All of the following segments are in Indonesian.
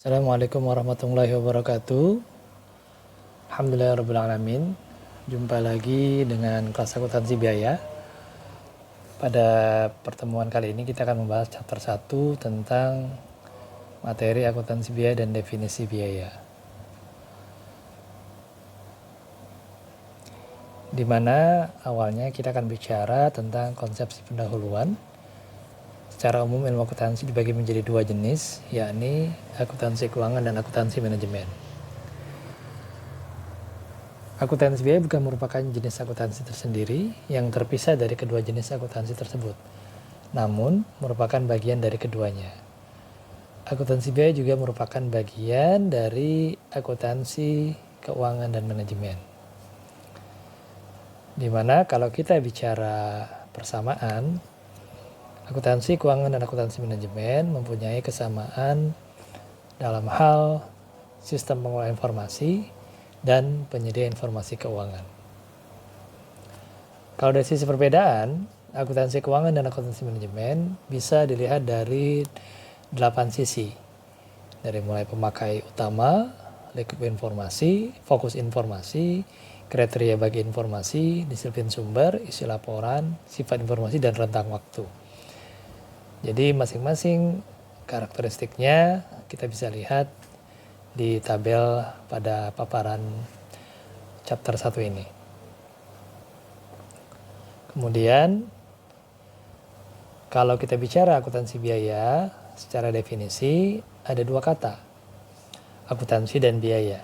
Assalamualaikum warahmatullahi wabarakatuh. Alhamdulillahirrabbilalamin. Jumpa lagi dengan kelas akuntansi biaya. Pada pertemuan kali ini kita akan membahas chapter 1 tentang materi akuntansi biaya dan definisi biaya. Di mana awalnya kita akan bicara tentang konsepsi pendahuluan. Secara umum ilmu akuntansi dibagi menjadi dua jenis, yakni akuntansi keuangan dan akuntansi manajemen. Akuntansi biaya bukan merupakan jenis akuntansi tersendiri yang terpisah dari kedua jenis akuntansi tersebut, namun merupakan bagian dari keduanya. Akuntansi biaya juga merupakan bagian dari akuntansi keuangan dan manajemen. Dimana kalau kita bicara persamaan, akuntansi keuangan dan akuntansi manajemen mempunyai kesamaan dalam hal sistem pengelolaan informasi dan penyedia informasi keuangan. Kalau dari sisi perbedaan, akuntansi keuangan dan akuntansi manajemen bisa dilihat dari 8 sisi. Dari mulai pemakai utama, lingkup informasi, fokus informasi, kriteria bagi informasi, disiplin sumber, isi laporan, sifat informasi, dan rentang waktu. Jadi masing-masing karakteristiknya kita bisa lihat di tabel pada paparan chapter 1 ini. Kemudian kalau kita bicara akuntansi biaya, secara definisi ada dua kata, akuntansi dan biaya.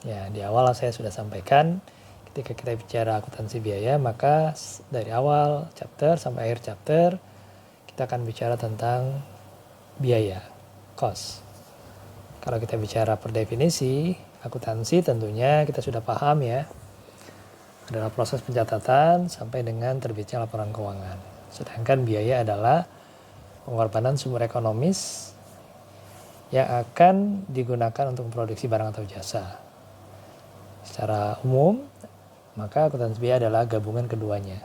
Ya, di awal saya sudah sampaikan ketika kita bicara akuntansi biaya, maka dari awal chapter sampai akhir chapter kita akan bicara tentang biaya, cost. Kalau kita bicara per definisi, akuntansi tentunya kita sudah paham ya, adalah proses pencatatan sampai dengan terbitnya laporan keuangan. Sedangkan biaya adalah pengorbanan sumber ekonomis yang akan digunakan untuk memproduksi barang atau jasa. Secara umum, maka akuntansi biaya adalah gabungan keduanya.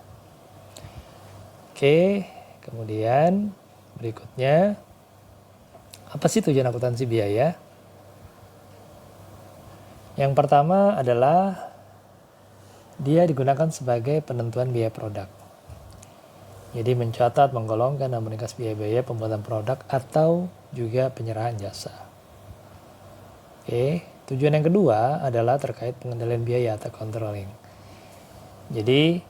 Oke, kemudian berikutnya, apa sih tujuan akuntansi biaya? Yang pertama adalah dia digunakan sebagai penentuan biaya produk. Jadi mencatat, menggolongkan, dan meringkas biaya-biaya pembuatan produk atau juga penyerahan jasa. Oke, tujuan yang kedua adalah terkait pengendalian biaya atau controlling. Jadi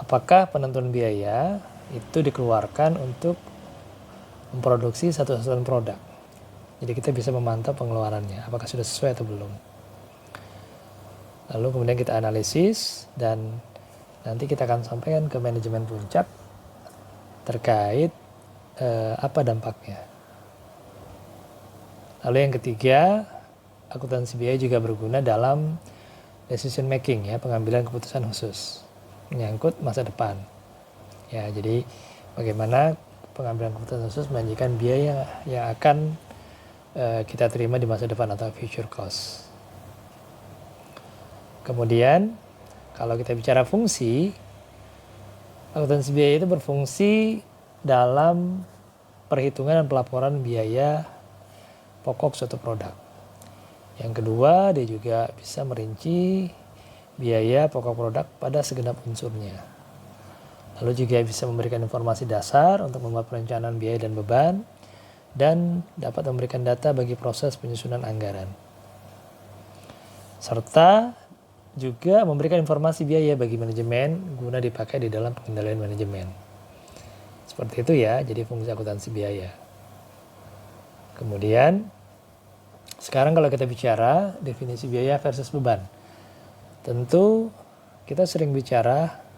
apakah penentuan biaya itu dikeluarkan untuk memproduksi satu satuan produk. Jadi kita bisa memantau pengeluarannya, apakah sudah sesuai atau belum. Lalu kemudian kita analisis dan nanti kita akan sampaikan ke manajemen puncak terkait apa dampaknya. Lalu yang ketiga, akuntansi biaya juga berguna dalam decision making ya, pengambilan keputusan khusus menyangkut masa depan. Ya, jadi bagaimana pengambilan keputusan khusus menjanjikan biaya yang akan kita terima di masa depan atau future cost. Kemudian kalau kita bicara fungsi, akuntansi biaya itu berfungsi dalam perhitungan dan pelaporan biaya pokok suatu produk. Yang kedua, dia juga bisa merinci biaya pokok produk pada segenap unsurnya. Lalu juga bisa memberikan informasi dasar untuk membuat perencanaan biaya dan beban, dan dapat memberikan data bagi proses penyusunan anggaran. Serta juga memberikan informasi biaya bagi manajemen guna dipakai di dalam pengendalian manajemen. Seperti itu ya, jadi fungsi akuntansi biaya. Kemudian, sekarang kalau kita bicara definisi biaya versus beban. Tentu kita sering bicara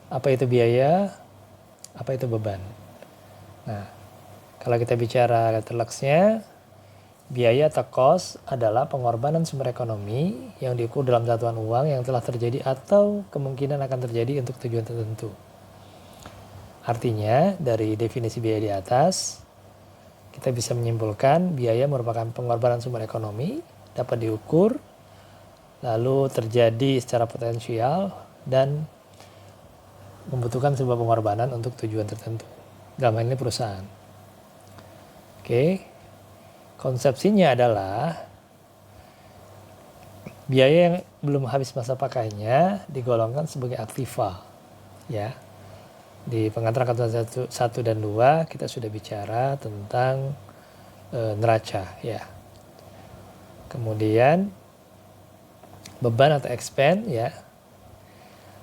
apa itu biaya, apa itu beban. Nah, kalau kita bicara letter-luxnya, biaya atau cost adalah pengorbanan sumber ekonomi yang diukur dalam satuan uang yang telah terjadi atau kemungkinan akan terjadi untuk tujuan tertentu. Artinya, dari definisi biaya di atas, kita bisa menyimpulkan biaya merupakan pengorbanan sumber ekonomi, dapat diukur, lalu terjadi secara potensial, dan membutuhkan sebuah pengorbanan untuk tujuan tertentu. Dalam hal ini perusahaan. Oke. Konsepsinya adalah biaya yang belum habis masa pakainya digolongkan sebagai aktiva. Ya. Di pengantar akuntan 1 dan 2 kita sudah bicara tentang neraca, ya. Kemudian beban atau expense, ya,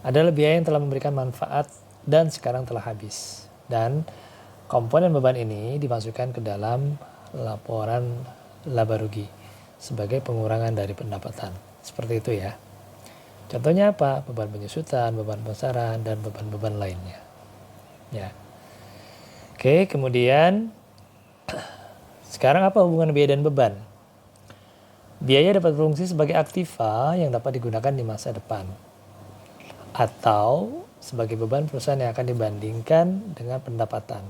adalah biaya yang telah memberikan manfaat dan sekarang telah habis. Dan komponen beban ini dimasukkan ke dalam laporan laba rugi sebagai pengurangan dari pendapatan. Seperti itu ya. Contohnya apa? Beban penyusutan, beban pemasaran, dan beban-beban lainnya. Ya. Oke, kemudian sekarang apa hubungan biaya dan beban? Biaya dapat berfungsi sebagai aktiva yang dapat digunakan di masa depan. Atau sebagai beban perusahaan yang akan dibandingkan dengan pendapatan.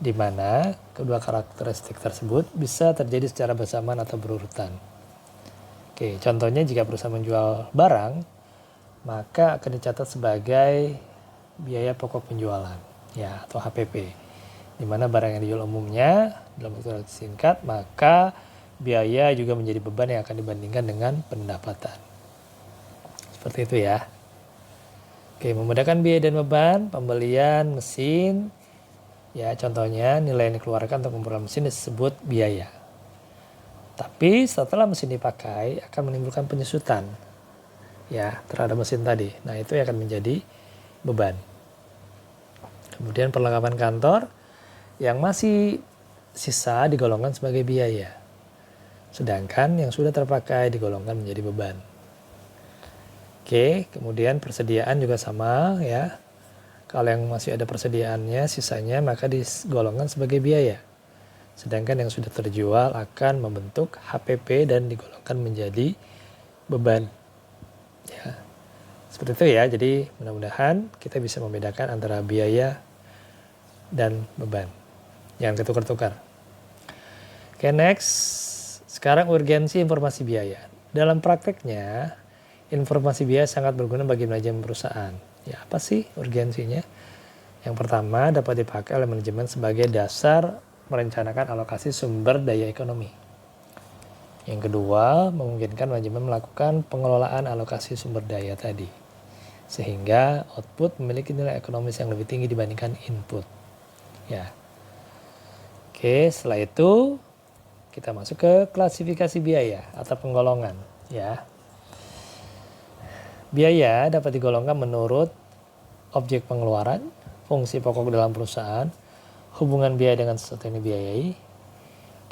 Di mana kedua karakteristik tersebut bisa terjadi secara bersamaan atau berurutan. Oke, contohnya jika perusahaan menjual barang, maka akan dicatat sebagai biaya pokok penjualan, ya, atau HPP. Di mana barang yang dijual umumnya dalam waktu singkat, maka biaya juga menjadi beban yang akan dibandingkan dengan pendapatan. Seperti itu ya. Oke, memudahkan biaya dan beban, pembelian mesin, ya, contohnya nilai yang dikeluarkan untuk memperoleh mesin disebut biaya. Tapi setelah mesin dipakai akan menimbulkan penyusutan, ya, terhadap mesin tadi. Nah, itu akan menjadi beban. Kemudian perlengkapan kantor yang masih sisa digolongkan sebagai biaya. Sedangkan yang sudah terpakai digolongkan menjadi beban. Oke, kemudian persediaan juga sama ya. Kalau yang masih ada persediaannya, sisanya maka digolongkan sebagai biaya. Sedangkan yang sudah terjual akan membentuk HPP dan digolongkan menjadi beban. Ya. Seperti itu ya, jadi mudah-mudahan kita bisa membedakan antara biaya dan beban. Jangan ketukar-tukar. Oke, next. Sekarang urgensi informasi biaya. Dalam prakteknya, informasi biaya sangat berguna bagi manajemen perusahaan. Ya, apa sih urgensinya? Yang pertama, dapat dipakai oleh manajemen sebagai dasar merencanakan alokasi sumber daya ekonomi. Yang kedua, memungkinkan manajemen melakukan pengelolaan alokasi sumber daya tadi. Sehingga output memiliki nilai ekonomis yang lebih tinggi dibandingkan input. Ya. Oke, setelah itu kita masuk ke klasifikasi biaya atau penggolongan. Ya. Biaya dapat digolongkan menurut objek pengeluaran, fungsi pokok dalam perusahaan, hubungan biaya dengan sesuatu yang dibiayai,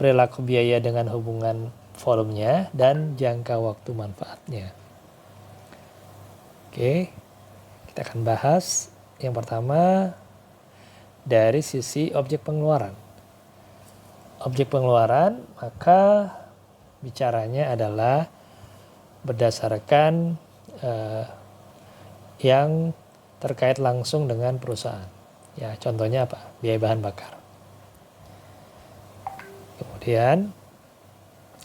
perilaku biaya dengan hubungan volumenya, dan jangka waktu manfaatnya. Oke, kita akan bahas yang pertama dari sisi objek pengeluaran. Objek pengeluaran maka bicaranya adalah berdasarkan yang terkait langsung dengan perusahaan. Ya, contohnya apa? Biaya bahan bakar. Kemudian,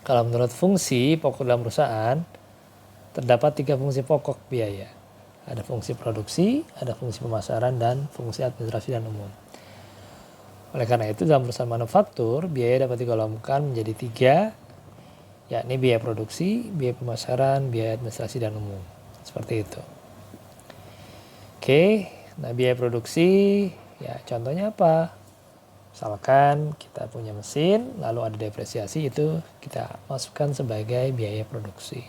kalau menurut fungsi pokok dalam perusahaan, terdapat 3 fungsi pokok biaya. Ada fungsi produksi, ada fungsi pemasaran, dan fungsi administrasi dan umum. Oleh karena itu, dalam perusahaan manufaktur, biaya dapat digolongkan menjadi 3, yakni biaya produksi, biaya pemasaran, biaya administrasi, dan umum. Seperti itu. Oke, nah biaya produksi, ya contohnya apa? Misalkan kita punya mesin, lalu ada depresiasi, itu kita masukkan sebagai biaya produksi.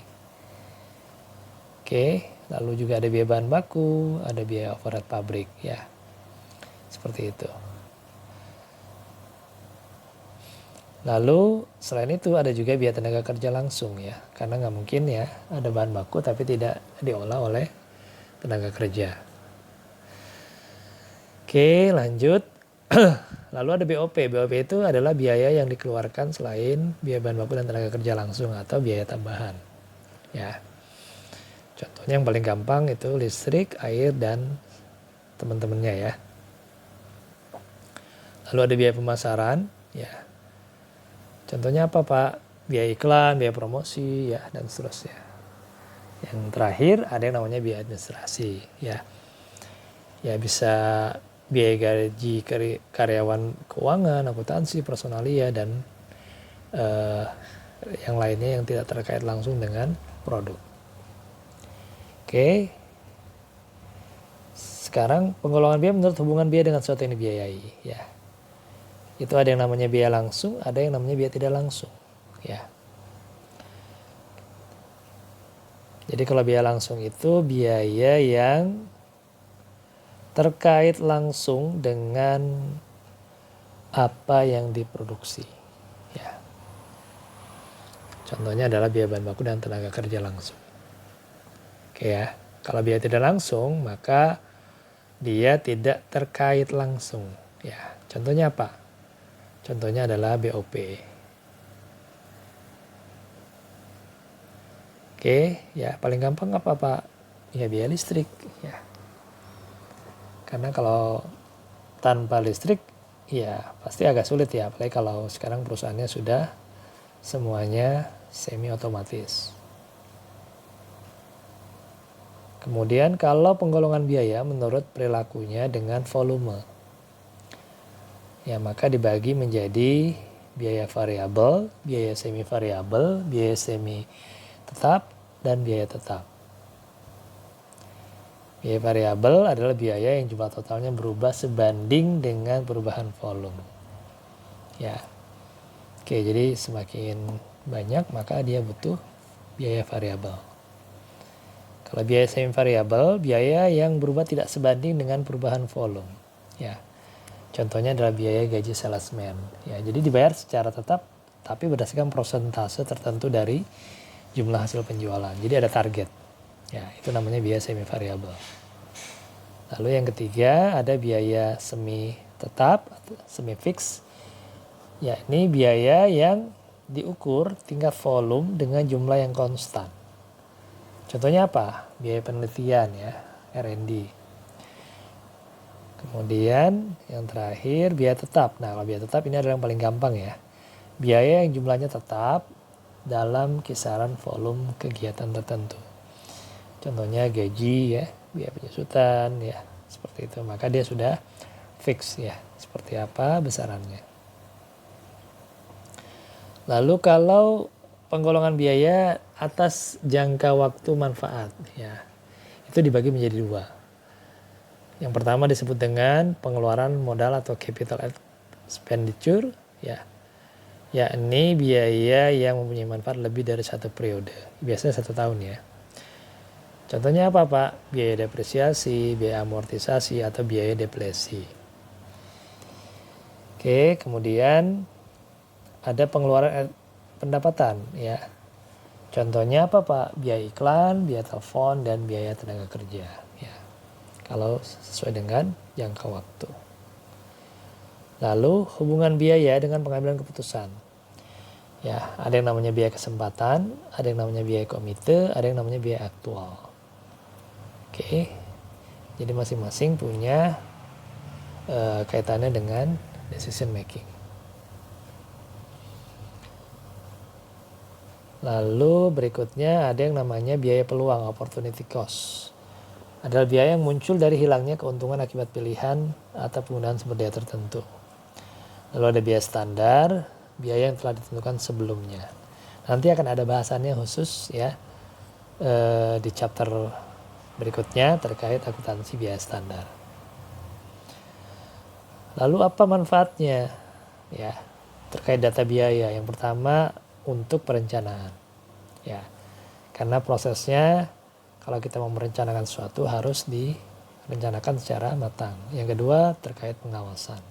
Oke, lalu juga ada biaya bahan baku, ada biaya overhead pabrik, ya. Seperti itu. Lalu selain itu ada juga biaya tenaga kerja langsung ya, karena nggak mungkin ya ada bahan baku tapi tidak diolah oleh tenaga kerja. Oke, lanjut. Lalu ada BOP. BOP itu adalah biaya yang dikeluarkan selain biaya bahan baku dan tenaga kerja langsung atau biaya tambahan. Ya. Contohnya yang paling gampang itu listrik, air, dan teman-temannya ya. Lalu ada biaya pemasaran, ya. Contohnya apa Pak? Biaya iklan, biaya promosi, ya, dan seterusnya. Yang terakhir ada yang namanya biaya administrasi, ya. Ya bisa biaya gaji karyawan keuangan, akuntansi, personalia, dan yang lainnya yang tidak terkait langsung dengan produk. Oke. Sekarang penggolongan biaya menurut hubungan biaya dengan sesuatu yang dibiayai, ya. Itu ada yang namanya biaya langsung, ada yang namanya biaya tidak langsung, ya. Jadi kalau biaya langsung itu biaya yang terkait langsung dengan apa yang diproduksi, ya. Contohnya adalah biaya bahan baku dan tenaga kerja langsung. Oke ya, kalau biaya tidak langsung maka dia tidak terkait langsung, ya. Contohnya apa? Contohnya adalah BOP. Oke, ya paling gampang apa Pak? Ya biaya listrik, ya. Karena kalau tanpa listrik ya pasti agak sulit ya, apalagi kalau sekarang perusahaannya sudah semuanya semi otomatis. Kemudian kalau penggolongan biaya menurut perilakunya dengan volume, ya maka dibagi menjadi biaya variabel, biaya semi variabel, biaya semi tetap, dan biaya tetap. Biaya variabel adalah biaya yang jumlah totalnya berubah sebanding dengan perubahan volume. Ya, oke, jadi semakin banyak maka dia butuh biaya variabel. Kalau biaya semi variabel, biaya yang berubah tidak sebanding dengan perubahan volume. Ya, contohnya adalah biaya gaji salesman. Ya, jadi dibayar secara tetap, tapi berdasarkan persentase tertentu dari jumlah hasil penjualan. Jadi ada target. Ya, itu namanya biaya semi variabel. Lalu yang ketiga ada biaya semi tetap atau semi fix. Ya, ini biaya yang diukur tingkat volume dengan jumlah yang konstan. Contohnya apa? Biaya penelitian ya, R&D. Kemudian yang terakhir biaya tetap. Nah, kalau biaya tetap ini adalah yang paling gampang ya. Biaya yang jumlahnya tetap dalam kisaran volume kegiatan tertentu. Contohnya gaji ya, biaya penyusutan ya, seperti itu. Maka dia sudah fix ya, seperti apa besarannya. Lalu kalau penggolongan biaya atas jangka waktu manfaat ya, itu dibagi menjadi dua. Yang pertama disebut dengan pengeluaran modal atau capital expenditure ya, yakni biaya yang mempunyai manfaat lebih dari satu periode, biasanya 1 tahun ya. Contohnya apa Pak? Biaya depresiasi, biaya amortisasi, atau biaya deflasi. Oke, kemudian ada pengeluaran pendapatan ya. Contohnya apa Pak? Biaya iklan, biaya telepon, dan biaya tenaga kerja ya. Kalau sesuai dengan jangka waktu. Lalu hubungan biaya dengan pengambilan keputusan. Ya, ada yang namanya biaya kesempatan, ada yang namanya biaya komite, ada yang namanya biaya aktual. Oke, jadi masing-masing punya kaitannya dengan decision making. Lalu berikutnya ada yang namanya biaya peluang, opportunity cost. Adalah biaya yang muncul dari hilangnya keuntungan akibat pilihan atau penggunaan sumber daya tertentu. Lalu ada biaya standar, biaya yang telah ditentukan sebelumnya. Nanti akan ada bahasannya khusus ya di chapter berikutnya terkait akuntansi biaya standar. Lalu apa manfaatnya? Ya, terkait data biaya. Yang pertama untuk perencanaan. Ya. Karena prosesnya kalau kita mau merencanakan sesuatu harus direncanakan secara matang. Yang kedua terkait pengawasan.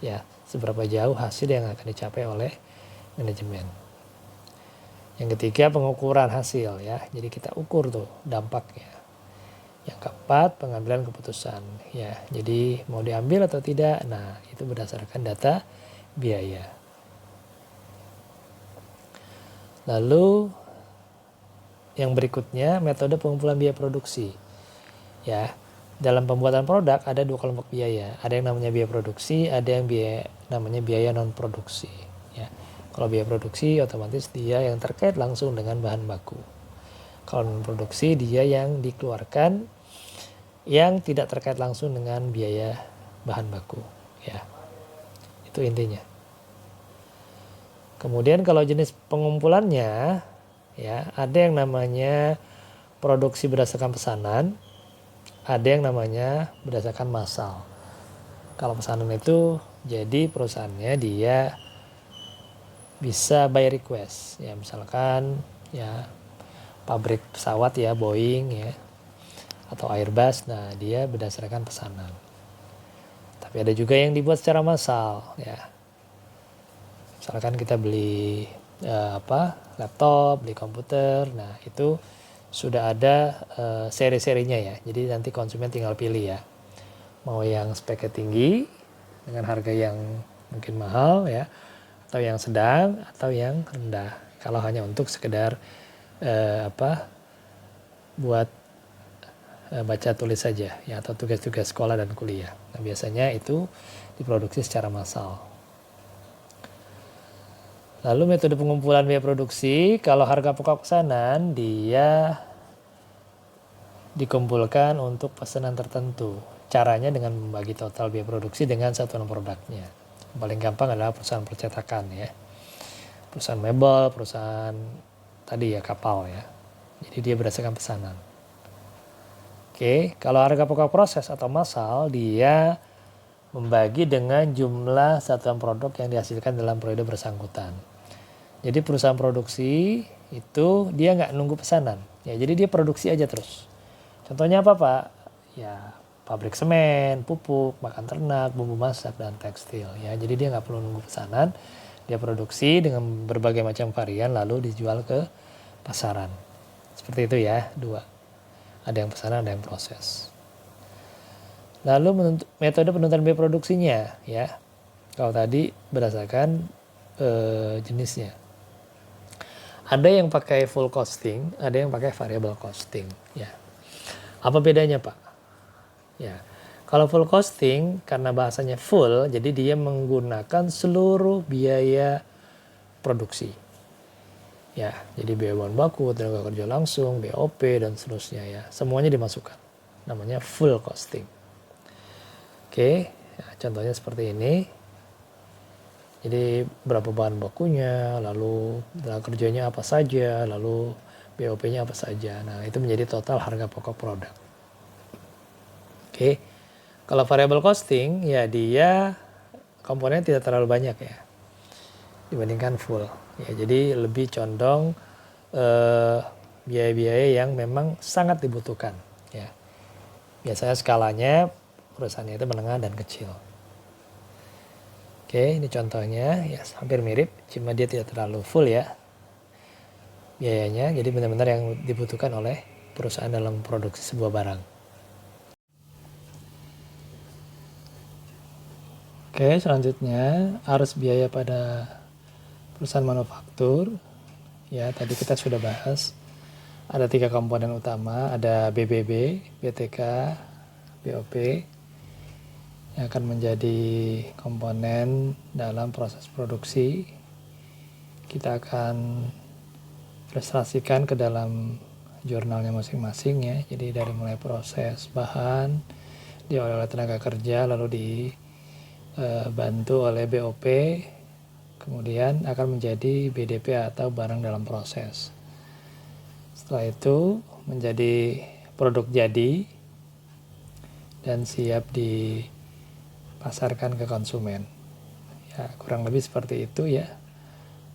Ya, seberapa jauh hasil yang akan dicapai oleh manajemen. Yang ketiga pengukuran hasil ya. Jadi kita ukur tuh dampaknya. Yang keempat pengambilan keputusan ya. Jadi mau diambil atau tidak. Nah, itu berdasarkan data biaya. Lalu yang berikutnya metode pengumpulan biaya produksi. Ya, dalam pembuatan produk ada 2 kelompok biaya. Ada yang namanya biaya produksi, ada yang namanya biaya non produksi. Ya, kalau biaya produksi otomatis dia yang terkait langsung dengan bahan baku. Kalau non produksi dia yang dikeluarkan yang tidak terkait langsung dengan biaya bahan baku. Ya, itu intinya. Kemudian kalau jenis pengumpulannya, ya ada yang namanya produksi berdasarkan pesanan, ada yang namanya berdasarkan massal. Kalau pesanan itu jadi perusahaannya dia bisa by request, ya misalkan ya pabrik pesawat ya Boeing ya atau Airbus, nah dia berdasarkan pesanan. Tapi ada juga yang dibuat secara massal ya. Misalkan kita beli laptop, beli komputer, nah itu sudah ada seri-serinya ya. Jadi nanti konsumen tinggal pilih ya. Mau yang speknya tinggi dengan harga yang mungkin mahal ya, atau yang sedang atau yang rendah. Kalau hanya untuk sekedar buat baca tulis saja ya, atau tugas-tugas sekolah dan kuliah. Nah, biasanya itu diproduksi secara massal. Lalu metode pengumpulan biaya produksi, kalau harga pokok pesanan dia dikumpulkan untuk pesanan tertentu. Caranya dengan membagi total biaya produksi dengan satuan produknya. Yang paling gampang adalah perusahaan percetakan ya. Perusahaan mebel, perusahaan tadi ya kapal ya. Jadi dia berdasarkan pesanan. Oke, kalau harga pokok proses atau massal dia membagi dengan jumlah satuan produk yang dihasilkan dalam periode bersangkutan. Jadi perusahaan produksi itu dia nggak nunggu pesanan. Ya, jadi dia produksi aja terus. Contohnya apa Pak? Ya pabrik semen, pupuk, makan ternak, bumbu masak, dan tekstil. Ya, jadi dia nggak perlu nunggu pesanan. Dia produksi dengan berbagai macam varian lalu dijual ke pasaran. Seperti itu ya, dua. Ada yang pesanan, ada yang proses. Lalu metode penentuan biaya produksinya ya. Kalau tadi berdasarkan jenisnya. Ada yang pakai full costing, ada yang pakai variable costing ya. Apa bedanya Pak? Ya. Kalau full costing karena bahasanya full, jadi dia menggunakan seluruh biaya produksi. Ya, jadi biaya bahan baku, tenaga kerja langsung, BOP dan seterusnya ya. Semuanya dimasukkan. Namanya full costing. Oke, ya, contohnya seperti ini. Jadi berapa bahan bakunya, lalu tenaga kerjanya apa saja, lalu BOP-nya apa saja. Nah, itu menjadi total harga pokok produk. Oke. Kalau variable costing ya dia komponennya tidak terlalu banyak ya dibandingkan full. Ya, jadi lebih condong biaya-biaya yang memang sangat dibutuhkan ya. Biasanya skalanya perusahaannya itu menengah dan kecil. Oke, ini contohnya ya hampir mirip, cuma dia tidak terlalu full ya biayanya. Jadi benar-benar yang dibutuhkan oleh perusahaan dalam produksi sebuah barang. Oke, selanjutnya arus biaya pada perusahaan manufaktur. Ya, tadi kita sudah bahas ada 3 komponen utama, ada BBB, BTK, BOP yang akan menjadi komponen dalam proses produksi. Kita akan ilustrasikan ke dalam jurnalnya masing-masing ya. Jadi dari mulai proses bahan diolah oleh tenaga kerja lalu dibantu oleh BOP, kemudian akan menjadi BDP atau barang dalam proses. Setelah itu menjadi produk jadi dan siap dipasarkan ke konsumen. Ya, kurang lebih seperti itu ya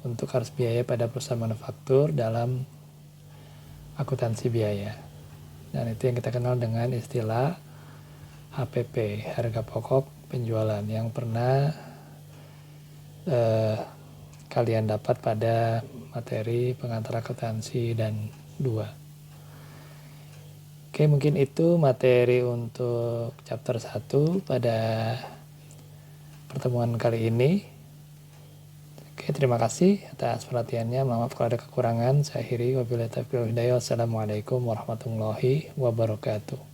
untuk arus biaya pada perusahaan manufaktur dalam akuntansi biaya. Dan itu yang kita kenal dengan istilah HPP, harga pokok penjualan, yang pernah kalian dapat pada materi pengantar akuntansi dan 2. Oke, mungkin itu materi untuk chapter 1 pada pertemuan kali ini. Oke, terima kasih atas perhatiannya. Maaf kalau ada kekurangan. Saya akhiri. Wabillahi taufiq wal hidayah. Wassalamualaikum warahmatullahi wabarakatuh.